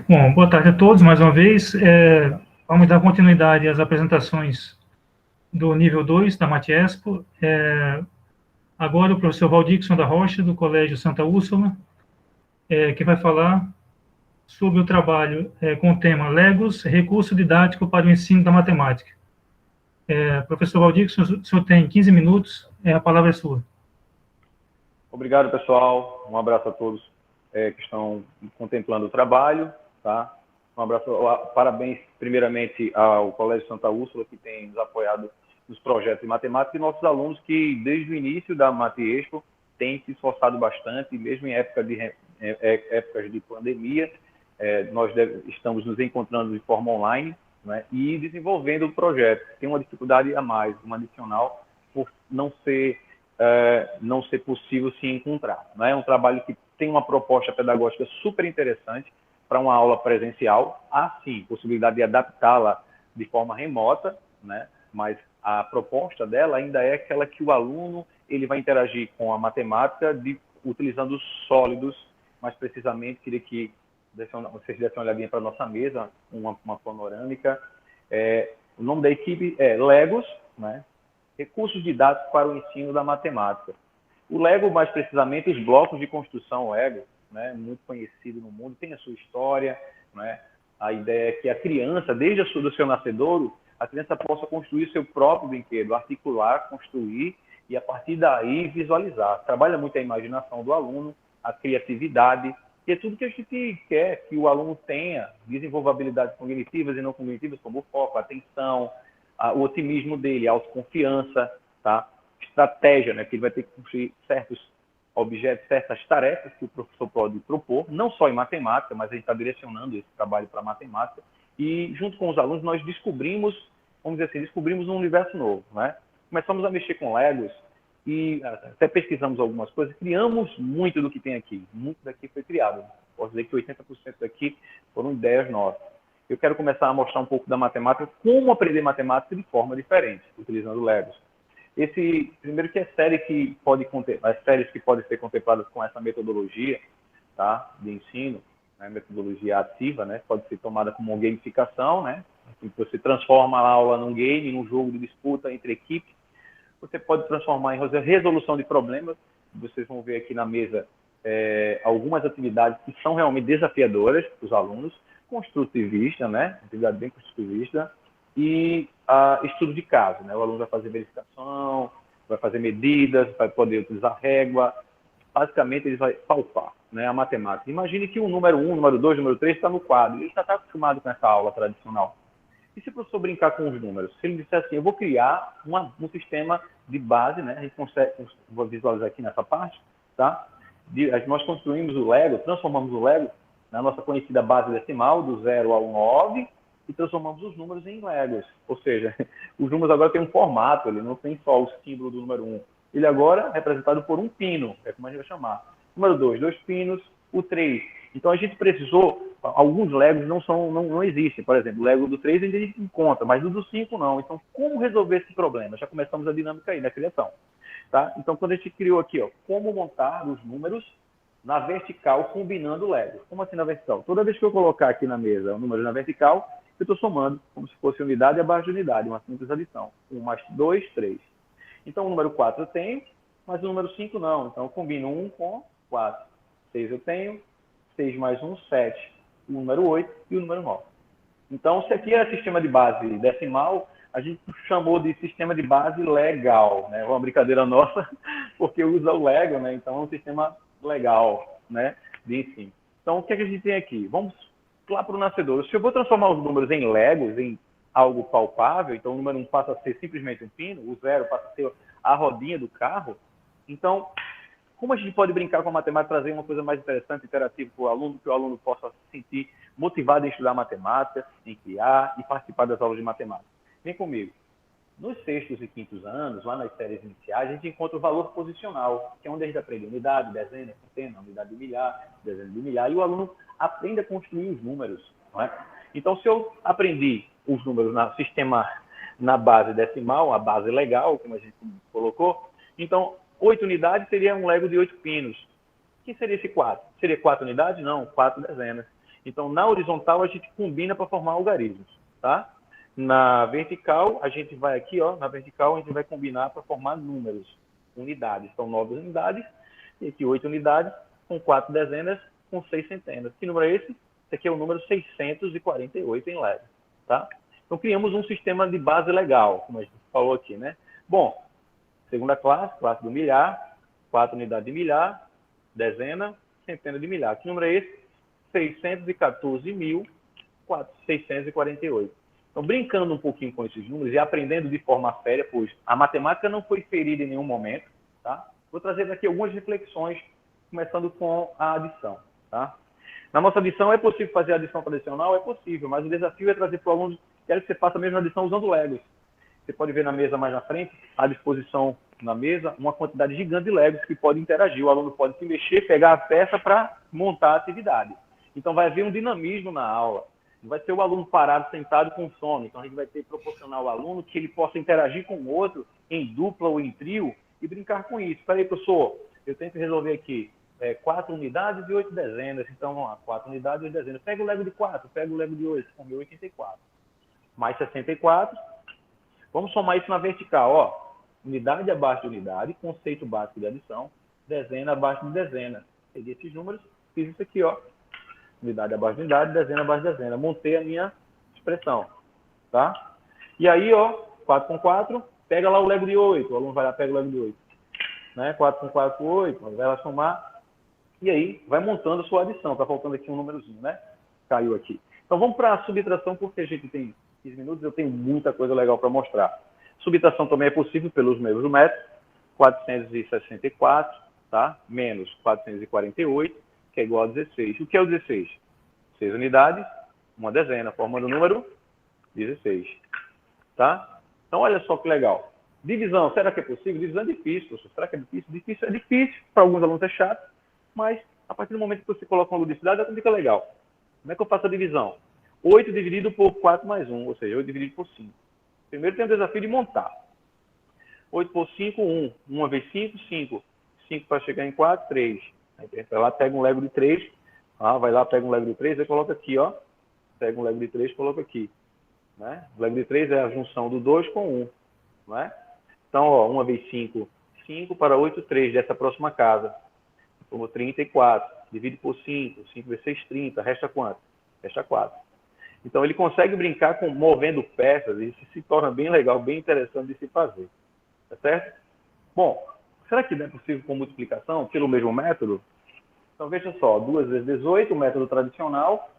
Bom, boa tarde a todos, mais uma vez. Vamos dar continuidade às apresentações do nível 2 da Matiespo. Agora o professor Valdixson da Rocha, do Colégio Santa Úrsula, que vai falar sobre o trabalho com o tema Legos, recurso didático para o ensino da matemática. Professor Valdixson, o senhor tem 15 minutos, a palavra é sua. Obrigado, pessoal. Um abraço a todos que estão contemplando o trabalho. Tá? Um abraço, parabéns, primeiramente, ao Colégio Santa Úrsula, que tem nos apoiado nos projetos de matemática, e nossos alunos que, desde o início da Matiespo, têm se esforçado bastante, mesmo em épocas de pandemia. Nós estamos nos encontrando de forma online, né, e desenvolvendo o projeto. Tem uma dificuldade a mais, uma adicional, por não ser possível se encontrar. Né? É um trabalho que tem uma proposta pedagógica super interessante para uma aula presencial. Há, sim, possibilidade de adaptá-la de forma remota, né? Mas a proposta dela ainda é aquela que o aluno ele vai interagir com a matemática utilizando sólidos. Mais precisamente, queria que vocês dessem uma olhadinha para a nossa mesa, uma panorâmica. O nome da equipe é Legos, né? Recursos didáticos para o ensino da matemática. O Lego, mais precisamente, os blocos de construção Lego, né, muito conhecido no mundo, tem a sua história. Né? A ideia é que a criança, desde o seu nascedouro, a criança possa construir seu próprio brinquedo, articular, construir e, a partir daí, visualizar. Trabalha muito a imaginação do aluno, a criatividade, e é tudo que a gente quer que o aluno tenha, desenvolva habilidades cognitivas e não cognitivas, como o foco, a atenção, o otimismo dele, a autoconfiança, tá? Estratégia, né? Que ele vai ter que construir certos objetos, certas tarefas que o professor pode propor, não só em matemática, mas a gente está direcionando esse trabalho para matemática. E, junto com os alunos, nós descobrimos, vamos dizer assim, descobrimos um universo novo, né? Começamos a mexer com Legos e até pesquisamos algumas coisas, criamos muito do que tem aqui. Muito daqui foi criado. Posso dizer que 80% daqui foram ideias nossas. Eu quero começar a mostrar um pouco da matemática, como aprender matemática de forma diferente, utilizando Legos. Primeiro que as séries que podem ser contempladas com essa metodologia, tá, de ensino, né, metodologia ativa, né, pode ser tomada como uma gamificação, né, você transforma a aula num game, num jogo de disputa entre equipes. Você pode transformar em resolução de problemas. Vocês vão ver aqui na mesa algumas atividades que são realmente desafiadoras para os alunos. Construtivista, né? Atividade bem construtivista. E estudo de caso, né? O aluno vai fazer verificação, vai fazer medidas, vai poder utilizar régua. Basicamente, ele vai palpar, né, a matemática. Imagine que o número 1, número 2, número 3 está no quadro. Ele já está acostumado com essa aula tradicional. E se o professor brincar com os números? Se ele disser assim, eu vou criar um sistema de base, né? A gente consegue, vou visualizar aqui nessa parte, tá? Nós construímos o Lego, transformamos o Lego na nossa conhecida base decimal, do 0 ao 9, e transformamos os números em Legos. Ou seja, os números agora têm um formato, ele não tem só o símbolo do número 1. Ele agora é representado por um pino, é como a gente vai chamar. Número 2, 2 pinos. O 3. Então a gente precisou, alguns Legos não existem. Por exemplo, o Lego do 3 a gente encontra, mas do 5 não. Então, como resolver esse problema? Já começamos a dinâmica aí na criação. Tá? Então, quando a gente criou aqui, ó, como montar os números na vertical combinando Legos. Como assim na vertical? Toda vez que eu colocar aqui na mesa o número na vertical, eu estou somando como se fosse unidade abaixo de unidade, uma simples adição. 1 mais 2, 3. Então, o número 4 eu tenho, mas o número 5 não. Então, eu combino 1 com 4. 6 eu tenho, 6 mais 1, 7. O número 8 e o número 9. Então, se aqui é sistema de base decimal, a gente chamou de sistema de base legal, né? Uma brincadeira nossa, porque usa o Lego, né? Então, é um sistema legal, né, de ensino. Então, o que é que a gente tem aqui? Vamos lá para o nascedor. Se eu vou transformar os números em Legos, em algo palpável, então o número 1 passa a ser simplesmente um pino, o 0 passa a ser a rodinha do carro, então, como a gente pode brincar com a matemática, trazer uma coisa mais interessante, interativa para o aluno, que o aluno possa se sentir motivado em estudar matemática, em criar e participar das aulas de matemática? Vem comigo. Nos sextos e quintos anos, lá nas séries iniciais, a gente encontra o valor posicional, que é onde a gente aprende unidade, dezena, centena, unidade de milhar, dezena de milhar, e o aluno aprende a construir os números. Não é? Então, se eu aprendi os números no sistema, na base decimal, a base legal, como a gente colocou, então, 8 unidades seria um Lego de 8 pinos. O que seria esse 4? Seria 4 unidades? Não, 4 dezenas. Então, na horizontal, a gente combina para formar algarismos, tá? Na vertical, a gente vai aqui, ó, na vertical, a gente vai combinar para formar números, unidades. São 9 unidades, e aqui 8 unidades, com 4 dezenas, com 6 centenas. Que número é esse? Esse aqui é o número 648 em Lego, tá? Então, criamos um sistema de base legal, como a gente falou aqui, né? Bom, segunda classe, classe do milhar, 4 unidades de milhar, dezena, centena de milhar. Que número é esse? 614.648. Então, brincando um pouquinho com esses números e aprendendo de forma séria, pois a matemática não foi ferida em nenhum momento, tá? Vou trazer aqui algumas reflexões, começando com a adição, tá? Na nossa adição, é possível fazer a adição tradicional? É possível, mas o desafio é trazer para o aluno, quero que você faça a mesma adição usando Legos. Você pode ver na mesa mais na frente, à disposição na mesa, uma quantidade gigante de Legos que pode interagir. O aluno pode se mexer, pegar a peça para montar a atividade. Então, vai haver um dinamismo na aula. Não vai ser o aluno parado, sentado com sono. Então, a gente vai ter que proporcionar ao aluno que ele possa interagir com o outro em dupla ou em trio e brincar com isso. Espera aí, professor, eu tenho que resolver aqui 4 unidades e 8 dezenas. Então, vamos lá, 4 unidades e 8 dezenas. Pega o Lego de 4, pega o Lego de 8, com 1084. Mais 64. Vamos somar isso na vertical, ó. Unidade abaixo de unidade, conceito básico de adição, dezena abaixo de dezena. Peguei esses números, fiz isso aqui, ó. Unidade abaixo de unidade, dezena abaixo de dezena. Montei a minha expressão, tá? E aí, ó, 4 com 4, pega lá o Lego de 8. O aluno vai lá, pega o Lego de 8. Né? 4 com 4, 8, vai lá somar. E aí, vai montando a sua adição. Tá faltando aqui um númerozinho, né? Caiu aqui. Então, vamos para a subtração, porque a gente tem 15 minutos, eu tenho muita coisa legal para mostrar. Subtração também é possível pelos mesmos métodos. 464, tá? Menos 448, que é igual a 16. O que é o 16? 6 unidades, uma dezena, formando o número 16. Tá? Então, olha só que legal. Divisão, será que é possível? Divisão é difícil, professor. Será que é difícil? Difícil é difícil, para alguns alunos é chato, mas a partir do momento que você coloca uma ludicidade, é fica legal. Como é que eu faço a divisão? 8 dividido por 4 mais 1, ou seja, 8 dividido por 5. Primeiro tem o desafio de montar. 8 por 5, 1. 1 vezes 5, 5. 5 para chegar em 4, 3. Aí vai lá, pega um Lego de 3. Vai lá, pega um Lego de 3 e coloca aqui, ó. Pega um Lego de 3 e coloca aqui. Né? O Lego de 3 é a junção do 2 com 1. Não é? Então, ó, 1 vezes 5, 5 para 8, 3 dessa próxima casa. Como 34. Divide por 5. 5 vezes 6, 30. Resta quanto? Resta 4. Então, ele consegue brincar com movendo peças e isso se torna bem legal, bem interessante de se fazer. Tá certo? Bom, será que não é possível com multiplicação pelo mesmo método? Então, veja só, 2 vezes 18, o método tradicional,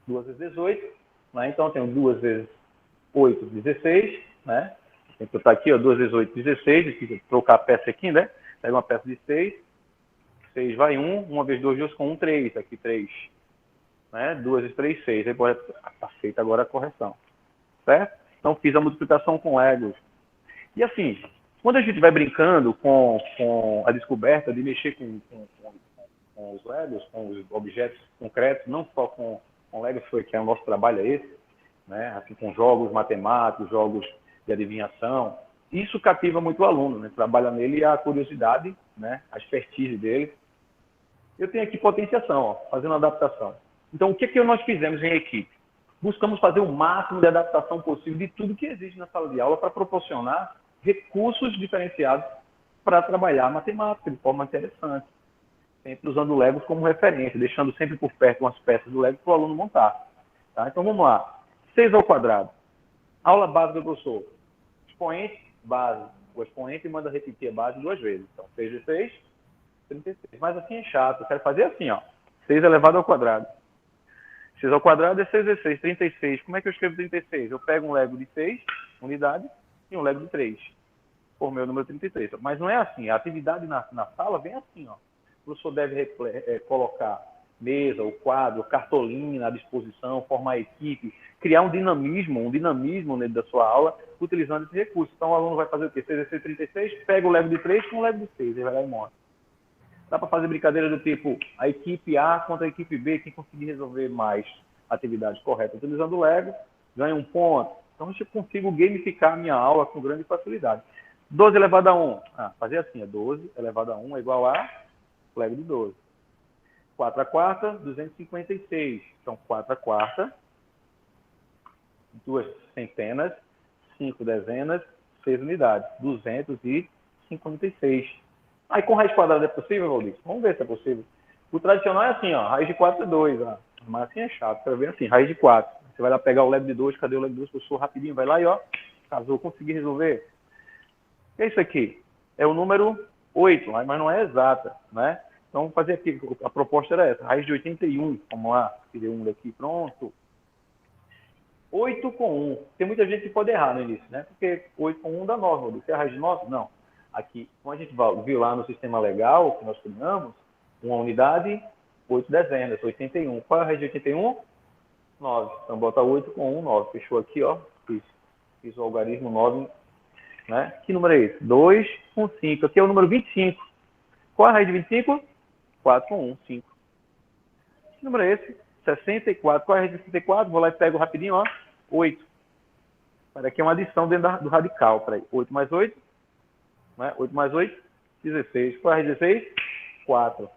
2 vezes 18, né? Então, eu tenho 2 vezes 8, 16, né? Tem que botar aqui, ó, 2 vezes 8, 16, aqui, trocar a peça aqui, né? Pega uma peça de 6, 6 vai 1, 1 vezes 2, 2 com 1, 3, aqui 3. Né? 2 vezes 3, 6. Aí está feita agora a correção. Certo? Então, fiz a multiplicação com Legos. E assim, quando a gente vai brincando com a descoberta de mexer com os Legos, com os objetos concretos, não só com Legos, que é o nosso trabalho é esse, né? Assim, com jogos matemáticos, jogos de adivinhação, isso cativa muito o aluno, né? Trabalha nele a curiosidade, né? A expertise dele. Eu tenho aqui potenciação, ó, fazendo adaptação. Então, o que nós fizemos em equipe? Buscamos fazer o máximo de adaptação possível de tudo que existe na sala de aula para proporcionar recursos diferenciados para trabalhar a matemática de forma interessante. Sempre usando o Lego como referência, deixando sempre por perto umas peças do Lego para o aluno montar. Tá? Então, vamos lá. 6 ao quadrado. Aula básica do professor. Expoente, base. O expoente manda repetir a base 2 vezes. Então, 6 vezes 6, 36. Mas assim é chato. Eu quero fazer assim, ó. 6 elevado ao quadrado. 6 ao quadrado é 6 vezes 6, 36. Como é que eu escrevo 36? Eu pego um Lego de 6 unidades e um Lego de 3. Formei o número 33. Mas não é assim. A atividade na sala vem assim, ó. O professor deve colocar mesa, o quadro, cartolina à disposição, formar equipe, criar um dinamismo dentro da sua aula, utilizando esse recurso. Então, o aluno vai fazer o quê? 6 vezes 6, 36, pega o Lego de 3 com o Lego de 6, ele vai lá e mostra. Dá para fazer brincadeira do tipo a equipe A contra a equipe B, quem conseguir resolver mais atividades corretas utilizando o Lego, ganha um ponto. Então, eu consigo gamificar a minha aula com grande facilidade. 12 elevado a 1. Fazer assim, 12 elevado a 1 é igual a Lego de 12. 4 à quarta, 256. Então, 4 à quarta, 2 centenas, 5 dezenas, 6 unidades. 256. Aí, com raiz quadrada é possível, Valdir? Vamos ver se é possível. O tradicional é assim, ó, raiz de 4 é 2. Ó. Mas assim é chato. Quero ver assim, raiz de 4. Você vai lá pegar o lab de 2. Cadê o lab de 2? Professor, rapidinho. Vai lá e, ó, casou. Consegui resolver. O que é isso aqui? É o número 8, mas não é exata, né? Então, vamos fazer aqui. A proposta era essa. Raiz de 81. Vamos lá. Tirei um daqui. Pronto. 8 com 1. Tem muita gente que pode errar no início, né? Porque 8 com 1 dá 9. Você é a raiz de 9? Não. Aqui, como a gente viu lá no sistema legal que nós criamos, uma unidade, 8 dezenas, 81. Qual é a raiz de 81? 9. Então, bota 8 com 1, 9. Fechou aqui, ó. Fiz o algarismo 9, né? Que número é esse? 2 com 5. Aqui é o número 25. Qual é a raiz de 25? 4 com 1, 5. Que número é esse? 64. Qual é a raiz de 64? Vou lá e pego rapidinho, ó. 8. Para aqui é uma adição dentro do radical. Para aí. 8 mais 8. Né? 8 mais 8, 16. Qual é a raiz de 16? 4.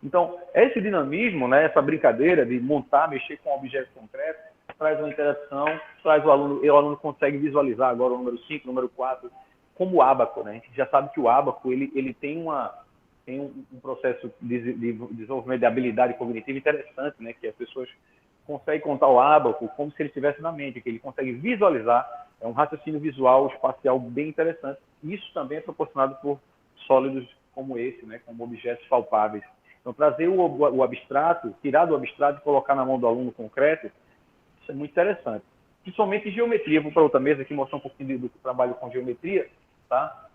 Então, esse dinamismo, né, essa brincadeira de montar, mexer com objetos concretos, traz uma interação, traz o aluno consegue visualizar agora o número 5, o número 4, como o ábaco, né? A gente já sabe que o ábaco, ele tem um processo de desenvolvimento de habilidade cognitiva interessante, né? Que as pessoas conseguem contar o ábaco como se ele estivesse na mente, que ele consegue visualizar, é um raciocínio visual, espacial bem interessante. Isso também é proporcionado por sólidos como esse, né? Como objetos palpáveis. Então, trazer o abstrato, tirar do abstrato e colocar na mão do aluno concreto, isso é muito interessante. Principalmente em geometria. Vou para outra mesa aqui mostrar um pouquinho do trabalho com geometria, tá?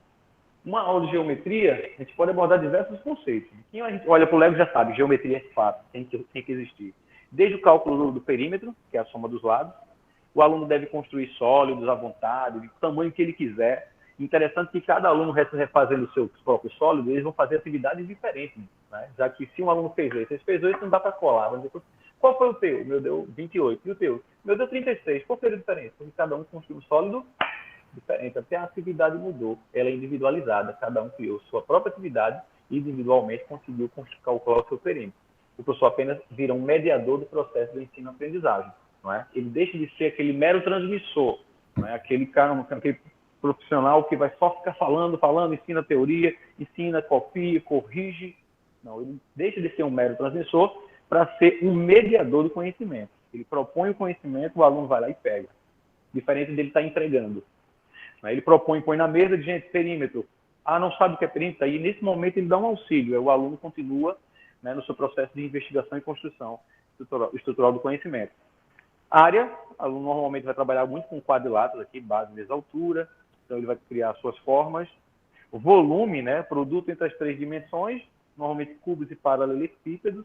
Uma aula de geometria, a gente pode abordar diversos conceitos. Quem a gente olha para o Lego já sabe, geometria é fato, tem que existir. Desde o cálculo do perímetro, que é a soma dos lados, o aluno deve construir sólidos à vontade, do tamanho que ele quiser. Interessante que cada aluno refazendo os seus próprios sólidos, eles vão fazer atividades diferentes, né? Já que se um aluno fez esse, não dá para colar. Vamos dizer, qual foi o teu? O meu deu 28. E o teu? O meu deu 36. Qual foi a diferença? Porque cada um construiu um sólido diferente. Até a atividade mudou. Ela é individualizada. Cada um criou sua própria atividade e individualmente conseguiu calcular o seu perímetro. O professor apenas vira um mediador do processo do ensino-aprendizagem. Não é? Ele deixa de ser aquele mero transmissor, não é? Aquele profissional que vai só ficar falando, ensina teoria, ensina, copia, corrige. Não, ele deixa de ser um mero transmissor para ser um mediador do conhecimento. Ele propõe o conhecimento, o aluno vai lá e pega. Diferente dele estar entregando. Ele propõe, põe na mesa de gente, perímetro. Ah, não sabe o que é perímetro? Aí, nesse momento, ele dá um auxílio. O aluno continua, né, no seu processo de investigação e construção estrutural do conhecimento. Área, o aluno normalmente vai trabalhar muito com quadriláteros aqui, base, mesa, altura. Então, ele vai criar suas formas. O volume, né, produto entre as 3 dimensões, normalmente cubos e paralelepípedos.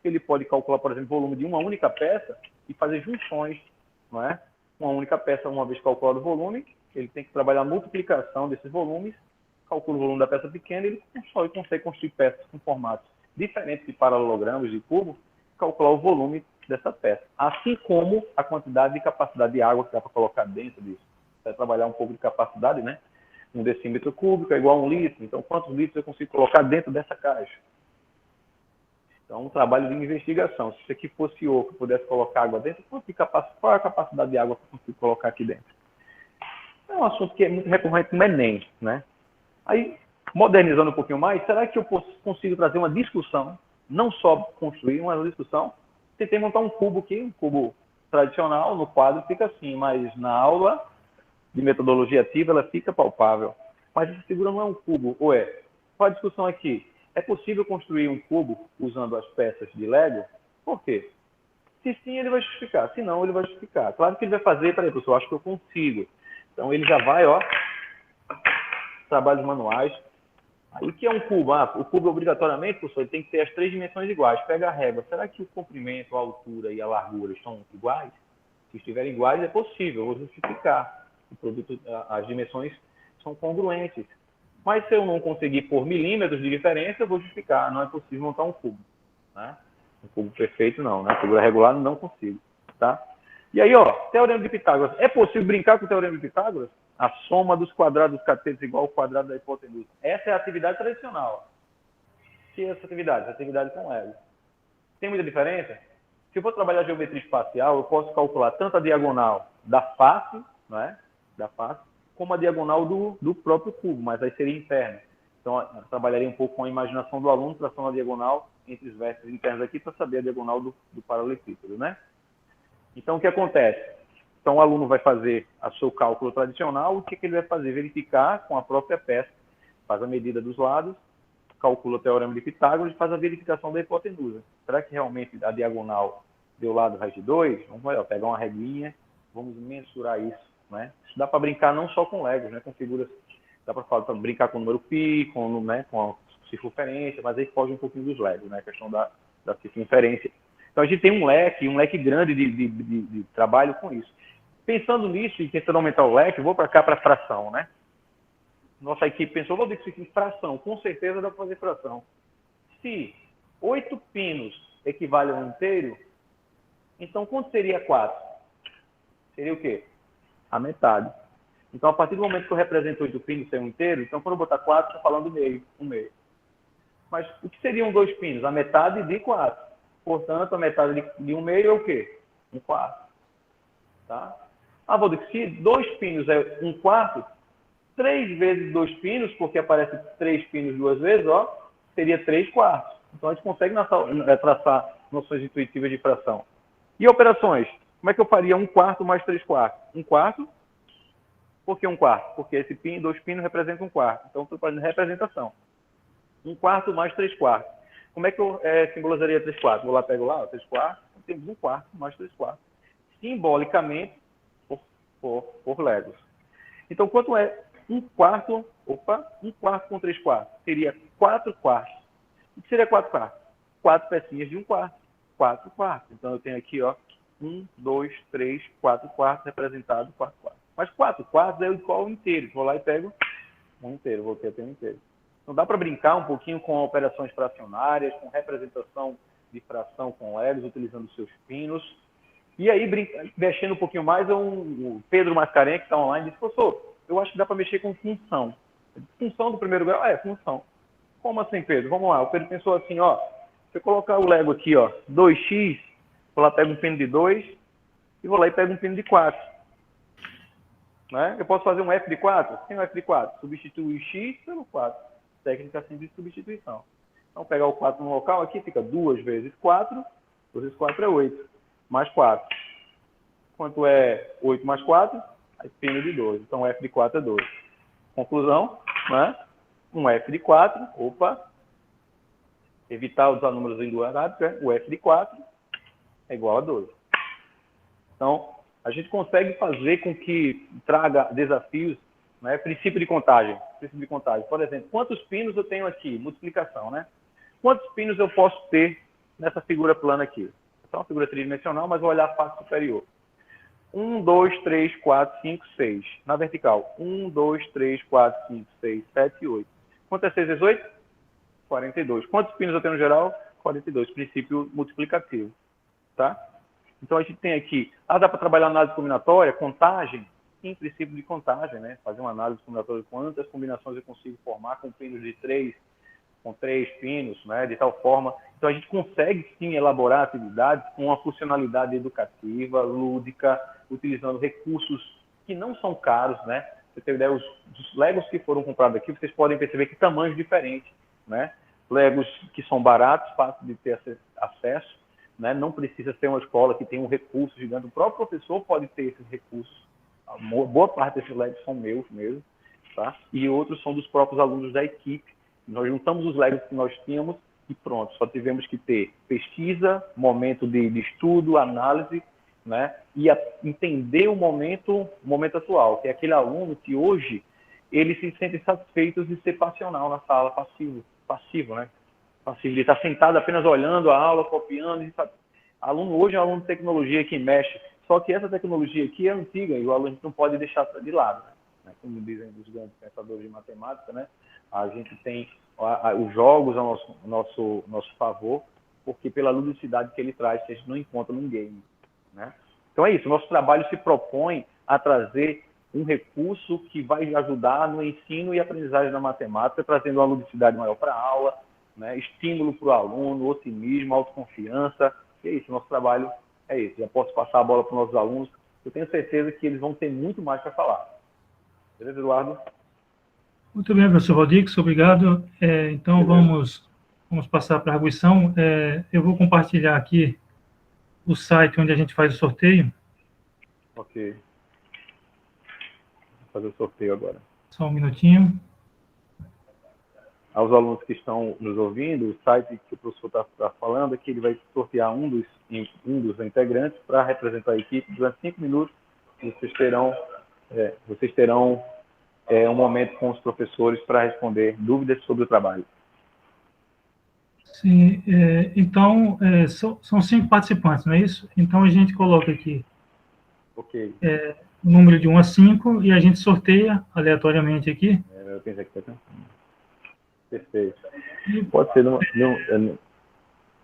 Ele pode calcular, por exemplo, o volume de uma única peça e fazer junções, não é? Uma única peça, uma vez calculado o volume, ele tem que trabalhar a multiplicação desses volumes, calcula o volume da peça pequena e ele consegue construir peças com formatos diferentes de paralelogramas, de cubo, calcular o volume dessa peça. Assim como a quantidade de capacidade de água que dá para colocar dentro disso. Vai trabalhar um pouco de capacidade, né? 1 decímetro cúbico é igual a 1 litro. Então, quantos litros eu consigo colocar dentro dessa caixa? Então, um trabalho de investigação. Se isso aqui fosse oco, eu pudesse colocar água dentro, qual é a capacidade de água que eu consigo colocar aqui dentro? É um assunto que é muito recorrente no Enem, né? Aí, modernizando um pouquinho mais, será que eu consigo trazer uma discussão, não só construir uma discussão? Tentei montar um cubo aqui, um cubo tradicional, no quadro fica assim, mas na aula de metodologia ativa ela fica palpável. Mas essa figura não é um cubo, ou é? Qual a discussão aqui? É possível construir um cubo usando as peças de Lego? Por quê? Se sim, ele vai justificar. Se não, ele vai justificar. Claro que ele vai fazer, peraí, professor, acho que eu consigo. Então, ele já vai, ó, trabalhos manuais. Aí, o que é um cubo? Ah, o cubo, obrigatoriamente, professor, ele tem que ter as 3 dimensões iguais. Pega a régua. Será que o comprimento, a altura e a largura estão iguais? Se estiverem iguais, é possível, eu vou justificar. O produto, as dimensões são congruentes. Mas se eu não conseguir por milímetros de diferença, eu vou justificar. Não é possível montar um cubo, né? Um cubo perfeito, não, né? Figura regular, não consigo, tá? E aí, ó, teorema de Pitágoras. É possível brincar com o teorema de Pitágoras? A soma dos quadrados dos catetos é igual ao quadrado da hipotenusa. Essa é a atividade tradicional. Que é essa atividade? Essa atividade com Lego. Tem muita diferença? Se eu for trabalhar geometria espacial, eu posso calcular tanto a diagonal da face, não é? Da face, como a diagonal do próprio cubo, mas aí seria interna. Então, eu trabalharia um pouco com a imaginação do aluno, traçando a diagonal entre os vértices internos aqui para saber a diagonal do paralelepípedo, né? Então, o que acontece? Então, o aluno vai fazer o seu cálculo tradicional. O que ele vai fazer? Verificar com a própria peça, faz a medida dos lados, calcula o teorema de Pitágoras e faz a verificação da hipotenusa. Será que realmente a diagonal deu lado raiz de 2? Vamos pegar uma reguinha, vamos mensurar isso, né? Isso dá para brincar não só com Legos, né? Com figuras, dá para brincar com o número π, com a circunferência, mas aí foge um pouquinho dos Legos, né? A questão da circunferência. Então, a gente tem um leque grande de trabalho com isso. Pensando nisso e tentando aumentar o leque, vou para cá para fração, né? Nossa equipe pensou, vou dizer que fração, com certeza dá para fazer fração. Se 8 pinos equivale a um inteiro, então quanto seria 4? Seria o quê? A metade. Então, a partir do momento que eu represento 8 pinos ser um inteiro, então quando eu botar 4, estou falando meio, um meio. Mas o que seriam 2 pinos? A metade de 4. Portanto, a metade de um meio é o quê? Um quarto. Tá? Vou dizer que se 2 pinos é um quarto, 3 vezes 2 pinos, porque aparece 3 pinos 2 vezes, ó, seria 3 quartos. Então, a gente consegue traçar noções intuitivas de fração. E operações? Como é que eu faria 1 quarto mais 3 quartos? 1 quarto. Por que 1 quarto? Porque esse pino, 2 pinos representam 1 quarto. Então, estou fazendo representação. 1 quarto mais 3 quartos. Como é que eu simbolizaria 3 quartos? Vou lá, pego lá, 3 quartos. Temos 1 quarto mais 3 quartos. Simbolicamente, por Legos. Então, quanto é 1 quarto? 1 quarto com 3 quartos. Seria 4 quartos. O que seria 4 quartos? 4 pecinhas de 1 quarto. 4 quartos. Então, eu tenho aqui, ó, 1, 2, 3, 4 quartos representado 4 quartos. Mas 4 quartos é igual ao inteiro. Vou lá e pego um inteiro. Vou ter um inteiro. Então, dá para brincar um pouquinho com operações fracionárias, com representação de fração com Legos, utilizando seus pinos. E aí, mexendo um pouquinho mais, o Pedro Mascarenhas, que está online, disse, professor, eu acho que dá para mexer com função. Função do primeiro grau? Função. Como assim, Pedro? Vamos lá. O Pedro pensou assim, ó, se eu colocar o Lego aqui, ó, 2x, vou lá, pego um pino de 2 e vou lá e pego um pino de 4. Né? Eu posso fazer um F de 4? Tem um F de 4. Substituir x pelo 4. Técnica simples de substituição. Então, pegar o 4 no local aqui, fica 2 vezes 4. 2 vezes 4 é 8. Mais 4. Quanto é 8 mais 4? Aí pino de 2. Então, F de 4 é 2. Conclusão, né? Um F de 4, evitar usar números induaráveis, né? O F de 4 é igual a 2. Então, a gente consegue fazer com que traga desafios, né? Princípio de contagem. Por exemplo, quantos pinos eu tenho aqui? Multiplicação, né? Quantos pinos eu posso ter nessa figura plana aqui? É uma figura tridimensional, mas vou olhar a face superior. 1, 2, 3, 4, 5, 6. Na vertical. 1, 2, 3, 4, 5, 6, 7 e 8. Quanto é 6 vezes 8? 42. Quantos pinos eu tenho no geral? 42. Princípio multiplicativo. Tá? Então, a gente tem aqui... dá para trabalhar análise combinatória, contagem? Sim, princípio de contagem, né? Fazer uma análise combinatória de quantas combinações eu consigo formar com pinos de 3, com 3 pinos, né? De tal forma... Então, a gente consegue, sim, elaborar atividades com uma funcionalidade educativa, lúdica, utilizando recursos que não são caros, né? Você tem ideia, os Legos que foram comprados aqui, vocês podem perceber que tamanhos diferentes, né? Legos que são baratos, fáceis de ter acesso, né? Não precisa ser uma escola que tem um recurso gigante. O próprio professor pode ter esses recursos. A boa parte desses Legos são meus mesmo, tá? E outros são dos próprios alunos da equipe. Nós juntamos os Legos que nós tínhamos e pronto. Só tivemos que ter pesquisa, momento de estudo, análise, né? E entender o momento atual, que é aquele aluno que hoje ele se sente satisfeito de ser passional na sala, passivo, né? Passivo, ele está sentado apenas olhando a aula, copiando. Aluno hoje é um aluno de tecnologia que mexe, só que essa tecnologia aqui é antiga e o aluno não pode deixar de lado, né? Como dizem os grandes pensadores de matemática, né? A gente tem os jogos ao nosso favor, porque pela ludicidade que ele traz, que a gente não encontra num game, né? Então é isso, o nosso trabalho se propõe a trazer um recurso que vai ajudar no ensino e aprendizagem da matemática, trazendo uma ludicidade maior para a aula, né? Estímulo para o aluno, otimismo, autoconfiança. E é isso, nosso trabalho é esse. Já posso passar a bola para os nossos alunos. Eu tenho certeza que eles vão ter muito mais para falar. Beleza, Eduardo? Muito bem, professor Valdix, obrigado. Então, vamos passar para a arguição. Eu vou compartilhar aqui o site onde a gente faz o sorteio. Ok. Vou fazer o sorteio agora. Só um minutinho. Aos alunos que estão nos ouvindo, o site que o professor está falando é que ele vai sortear um dos integrantes para representar a equipe durante 5 minutos. Vocês terão um momento com os professores para responder dúvidas sobre o trabalho. Sim, então, são 5 participantes, não é isso? Então, a gente coloca aqui Ok. O número de 1 a 5 e a gente sorteia aleatoriamente aqui. Eu pensei que está perfeito. Pode ser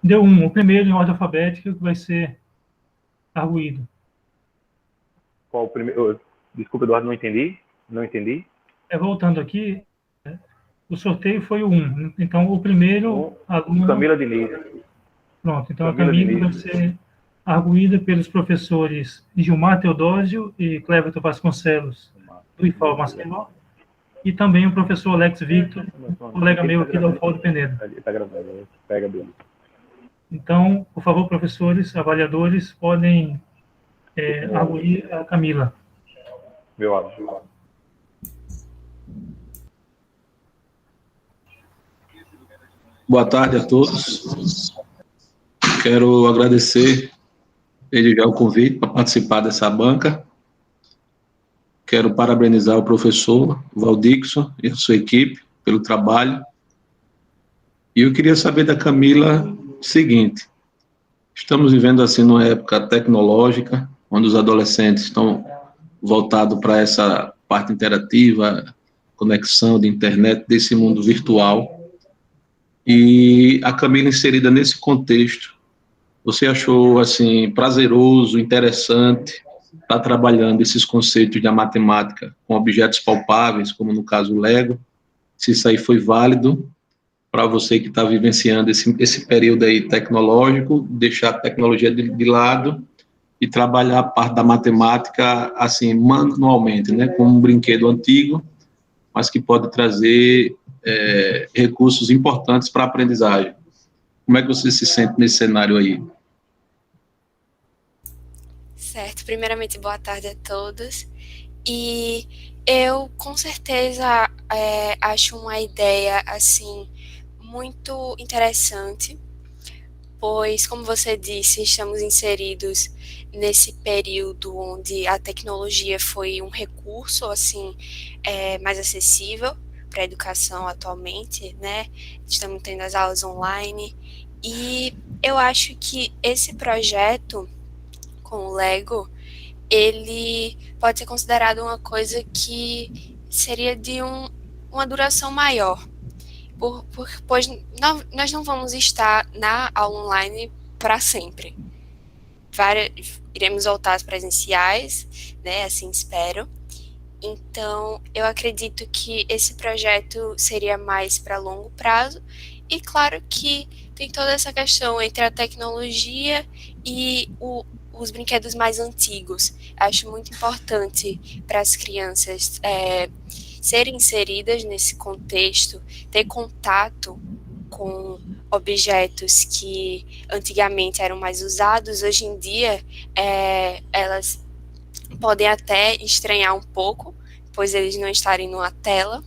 Deu 1, o primeiro em ordem alfabética, que vai ser arguído. Qual o primeiro? Desculpa, Eduardo, não entendi. Não entendi. Voltando aqui, o sorteio foi o 1. Então, o primeiro aluno... Camila Diniz. Pronto, então Camila a Camila Diniz vai ser arguída pelos professores Gilmar Teodósio e Cleverton Vasconcelos, do IFAL Maceió, e também o professor Alex Victor, colega meu aqui da UFAL do Penedo. Está gravando, pega bem. Então, por favor, professores, avaliadores, podem arguir a Camila. Meu aluno. Boa tarde a todos. Quero agradecer desde já o convite para participar dessa banca. Quero parabenizar o professor Valdixson e a sua equipe pelo trabalho. E eu queria saber da Camila o seguinte: estamos vivendo assim numa época tecnológica, onde os adolescentes estão voltados para essa parte interativa, conexão de internet, desse mundo virtual. E a Camila inserida nesse contexto, você achou assim prazeroso, interessante estar trabalhando esses conceitos da matemática com objetos palpáveis, como no caso o Lego? Se isso aí foi válido para você que está vivenciando esse período aí tecnológico, deixar a tecnologia de lado e trabalhar a parte da matemática assim manualmente, né, como um brinquedo antigo, mas que pode trazer recursos importantes para a aprendizagem. Como é que você se sente nesse cenário aí? Certo, primeiramente boa tarde a todos. E eu com certeza acho uma ideia assim muito interessante, pois, como você disse, estamos inseridos nesse período onde a tecnologia foi um recurso assim mais acessível para a educação atualmente, né? Estamos tendo as aulas online e eu acho que esse projeto com o Lego, ele pode ser considerado uma coisa que seria de uma duração maior, pois nós não vamos estar na aula online para sempre. Iremos voltar às presenciais, né? Assim espero. Então, eu acredito que esse projeto seria mais para longo prazo e claro que tem toda essa questão entre a tecnologia e os brinquedos mais antigos. Acho muito importante para as crianças serem inseridas nesse contexto, ter contato com objetos que antigamente eram mais usados. Hoje em dia, elas podem até estranhar um pouco, pois eles não estarem numa tela.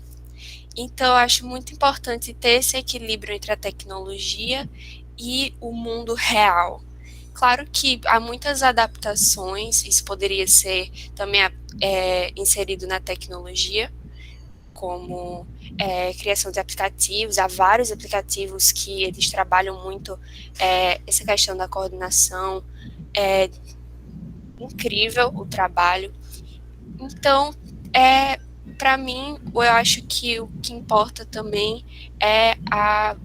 Então, eu acho muito importante ter esse equilíbrio entre a tecnologia e o mundo real. Claro que há muitas adaptações, isso poderia ser também inserido na tecnologia, como criação de aplicativos. Há vários aplicativos que eles trabalham muito essa questão da coordenação. É incrível o trabalho. Então, para mim, eu acho que o que importa também é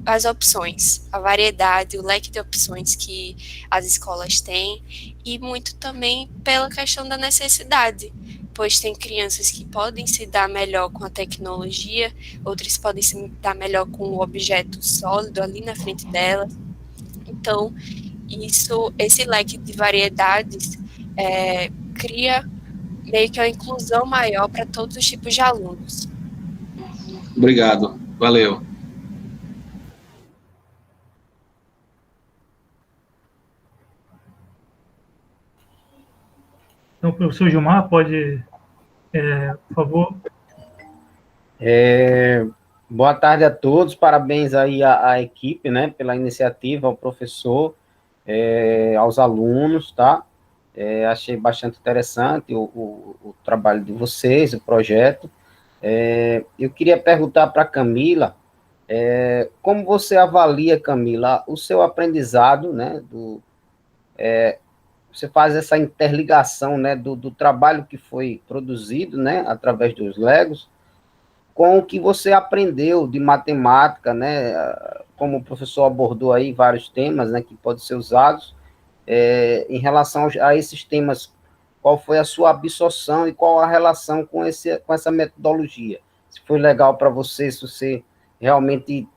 as opções, a variedade, o leque de opções que as escolas têm, e muito também pela questão da necessidade, pois tem crianças que podem se dar melhor com a tecnologia, outras podem se dar melhor com o objeto sólido ali na frente delas. Então, esse leque de variedades cria meio que uma inclusão maior para todos os tipos de alunos. Obrigado, valeu. Então, o professor Gilmar, pode, por favor. Boa tarde a todos, parabéns aí à equipe, né, pela iniciativa, ao professor, aos alunos, tá? Achei bastante interessante o trabalho de vocês, o projeto. Eu queria perguntar para a Camila, como você avalia, Camila, o seu aprendizado, né, você faz essa interligação, né, do trabalho que foi produzido, né, através dos Legos, com o que você aprendeu de matemática, né, como o professor abordou aí vários temas, né, que podem ser usados, em relação a esses temas, qual foi a sua absorção e qual a relação com essa metodologia? Se foi legal para você, se você realmente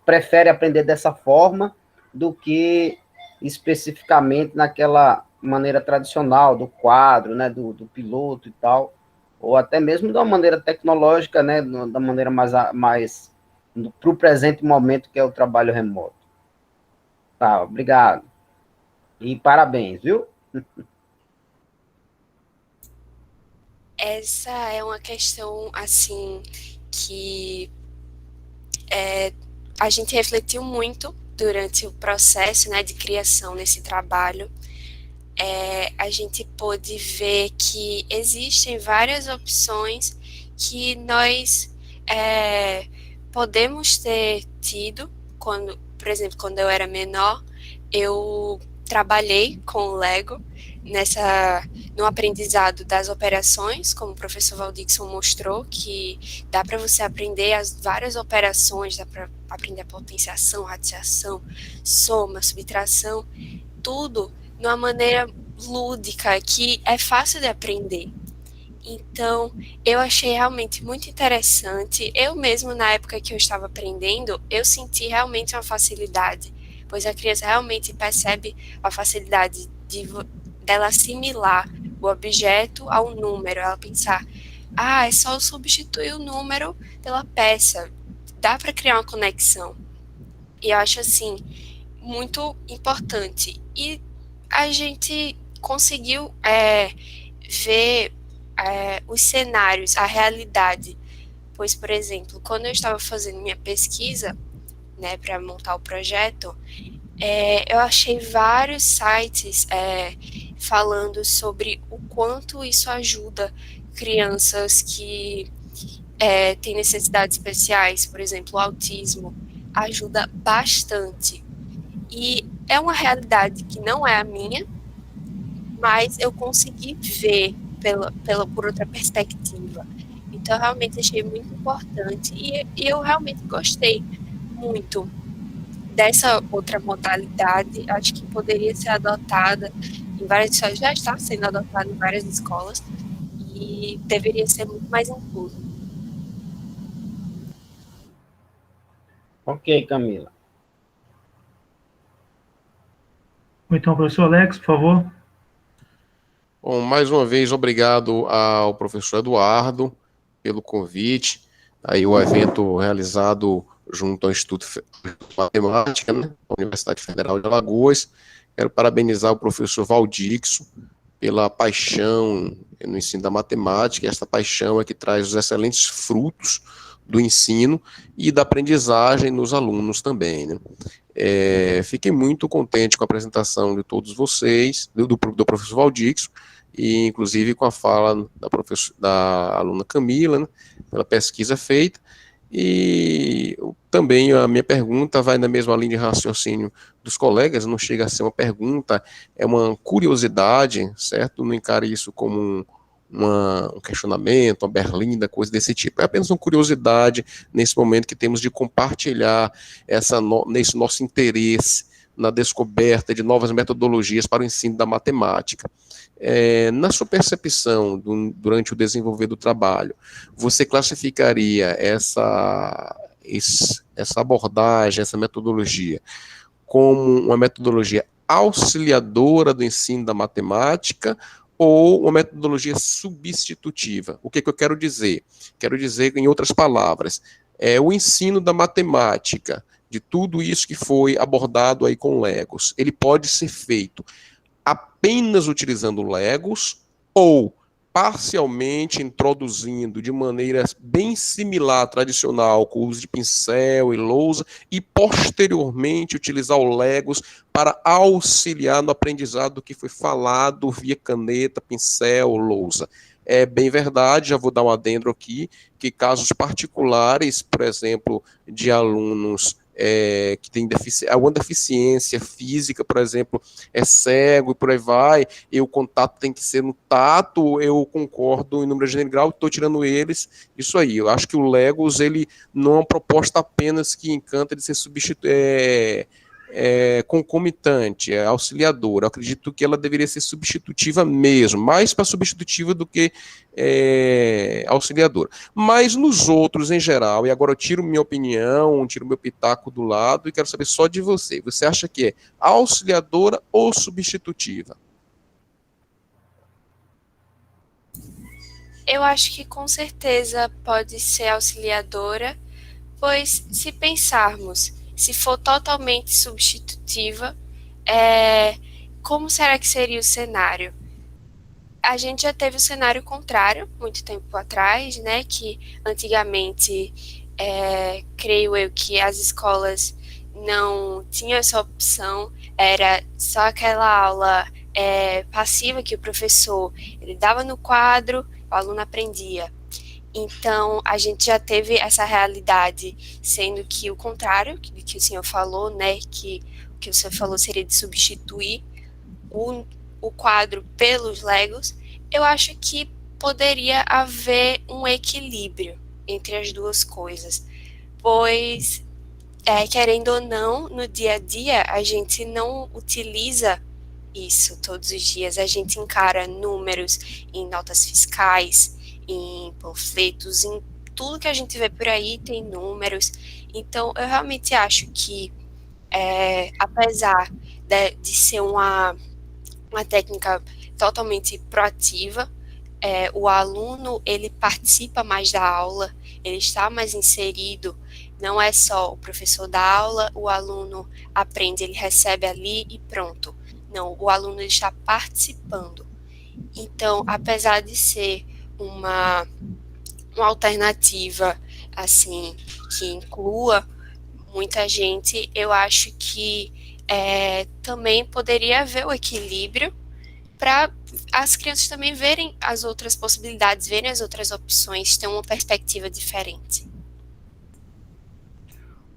prefere aprender dessa forma do que especificamente naquela maneira tradicional do quadro, né, do piloto e tal, ou até mesmo de uma maneira tecnológica, né, da maneira mais para o presente momento, que é o trabalho remoto. Tá, obrigado. E parabéns, viu? Essa é uma questão, assim, que a gente refletiu muito durante o processo, né, de criação nesse trabalho. A gente pôde ver que existem várias opções que nós podemos ter tido, por exemplo, quando eu era menor, eu trabalhei com o Lego no aprendizado das operações, como o professor Valdixson mostrou, que dá para você aprender as várias operações, dá para aprender a potenciação, radiciação, soma, subtração, tudo de uma maneira lúdica, que é fácil de aprender. Então, eu achei realmente muito interessante. Eu mesmo, na época que eu estava aprendendo, eu senti realmente uma facilidade, pois a criança realmente percebe a facilidade dela assimilar o objeto ao número, ela pensar, é só substituir o número pela peça, dá para criar uma conexão. E eu acho, assim, muito importante. E a gente conseguiu ver os cenários, a realidade. Pois, por exemplo, quando eu estava fazendo minha pesquisa, né, para montar o projeto, eu achei vários sites falando sobre o quanto isso ajuda crianças que têm necessidades especiais, por exemplo, o autismo, ajuda bastante. E é uma realidade que não é a minha, mas eu consegui ver por outra perspectiva. Então, eu realmente achei muito importante e eu realmente gostei muito dessa outra modalidade. Acho que poderia ser adotada em várias escolas, já está sendo adotada em várias escolas e deveria ser muito mais incluso. Ok, Camila. Então, professor Alex, por favor. Bom, mais uma vez, obrigado ao professor Eduardo pelo convite. Aí o evento realizado junto ao Instituto de Matemática, né, da Universidade Federal de Alagoas. Quero parabenizar o professor Valdixson pela paixão no ensino da matemática. Essa paixão é que traz os excelentes frutos do ensino e da aprendizagem nos alunos também, né? Fiquei muito contente com a apresentação de todos vocês, do professor Valdixson, e inclusive com a fala da aluna Camila, né, pela pesquisa feita. E também a minha pergunta vai na mesma linha de raciocínio dos colegas, não chega a ser uma pergunta, é uma curiosidade, certo? Não encare isso como um questionamento, uma berlinda, coisa desse tipo. É apenas uma curiosidade nesse momento que temos de compartilhar nesse nosso interesse na descoberta de novas metodologias para o ensino da matemática. Na sua percepção, durante o desenvolver do trabalho, você classificaria essa abordagem, essa metodologia, como uma metodologia auxiliadora do ensino da matemática ou uma metodologia substitutiva? O que eu quero dizer? Quero dizer, em outras palavras, o ensino da matemática, de tudo isso que foi abordado aí com Legos, ele pode ser feito apenas utilizando Legos ou parcialmente introduzindo de maneira bem similar, tradicional, com o uso de pincel e lousa, e posteriormente utilizar o Legos para auxiliar no aprendizado do que foi falado via caneta, pincel, lousa. É bem verdade, já vou dar um adendo aqui, que casos particulares, por exemplo, de alunos que tem alguma deficiência física, por exemplo, é cego e por aí vai, e o contato tem que ser no tato, eu concordo em número general, estou tirando eles, isso aí, eu acho que o Legos, ele não é uma proposta apenas que encanta de ser concomitante, é auxiliadora. Eu acredito que ela deveria ser substitutiva mesmo, mais para substitutiva do que auxiliadora. Mas nos outros, em geral, e agora eu tiro minha opinião, tiro meu pitaco do lado e quero saber só de você. Você acha que é auxiliadora ou substitutiva? Eu acho que com certeza pode ser auxiliadora, pois se pensarmos, se for totalmente substitutiva, como será que seria o cenário? A gente já teve o cenário contrário, muito tempo atrás, né, que antigamente, creio eu que as escolas não tinham essa opção, era só aquela aula passiva que o professor, ele dava no quadro, o aluno aprendia. Então, a gente já teve essa realidade, sendo que o contrário, que o senhor falou, né, que o que o senhor falou seria de substituir o quadro pelos Legos. Eu acho que poderia haver um equilíbrio entre as duas coisas, pois, querendo ou não, no dia a dia, a gente não utiliza isso todos os dias, a gente encara números em notas fiscais, em panfletos, em tudo que a gente vê por aí tem números. Então, eu realmente acho que, apesar de ser uma técnica totalmente proativa, o aluno, ele participa mais da aula, ele está mais inserido, não é só o professor da aula, o aluno aprende, ele recebe ali e pronto. Não, o aluno ele está participando. Então, apesar de ser uma alternativa, assim, que inclua muita gente, eu acho que também poderia haver o equilíbrio para as crianças também verem as outras possibilidades, verem as outras opções, ter uma perspectiva diferente.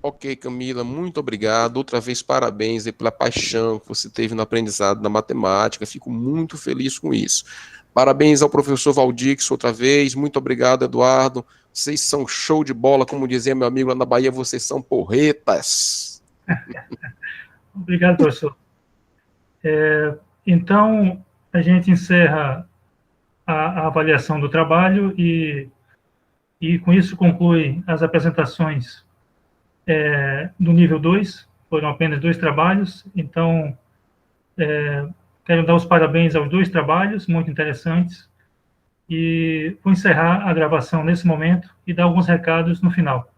Ok, Camila, muito obrigado. Outra vez, parabéns aí pela paixão que você teve no aprendizado da matemática. Fico muito feliz com isso. Parabéns ao professor Valdix outra vez. Muito obrigado, Eduardo. Vocês são show de bola, como dizia meu amigo lá na Bahia, vocês são porretas. Obrigado, professor. Então, a gente encerra a avaliação do trabalho e com isso conclui as apresentações do nível 2, foram apenas 2 trabalhos, então quero dar os parabéns aos 2 trabalhos, muito interessantes, e vou encerrar a gravação nesse momento e dar alguns recados no final.